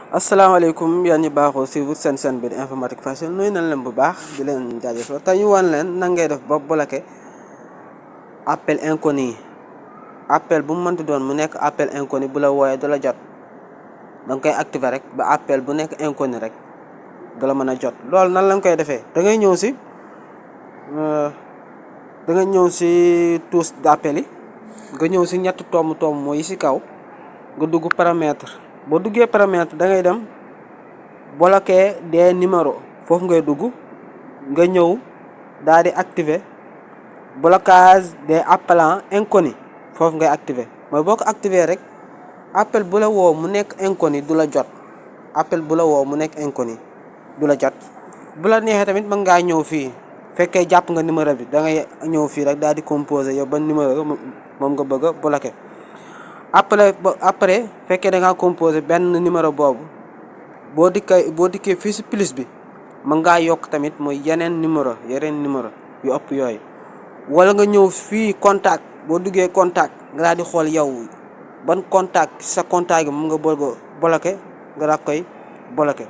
asalaamaaleykum yéen ñi baaxoo si seen bi di informatique facile nuyu nañ leen bu baax di leen jaajëfal te ñu wan leen nan ngay def ba bloqué appel inconnu yi appel bu mu mënti doon mu nekk appel inconnu bu la wooyee du la jot da nga koy activer rek ba appel bu nekk inconnu rek du la mën a jot loolu nan lañ koy defee da ngay ñëw si touche d'appel yi nga ñëw si ñetti tomb mooy si kaw nga dugg paramètre boo duggee paramètre da ngay dem bloquer des numéros foofu ngay dugg nga ñëw daal di activer blocage des appelants inconnus foofu ngay activer mooy boo ko activer rek appel bu la woo mu nekk inconnu du la jot appel bu la woo mu nekk inconnu du la jot bu la neexee tamit mën ngaa ñëw fii fekkee jàpp nga numéro bi da ngay ñëw fii rek daal di composer yow ban numéro moom nga bëgg a bloquer après fekkee da ngaa composé benn numéro boobu boo dikkee fii si plus bi mën ngaa yokk tamit mooy yeneen numéro yu ëpp yooyu wala nga ñëw fii contact boo duggee contact nga daal di xool yow ban contact sa contact gi moom nga bëgg a bloqué nga daal koy bloqué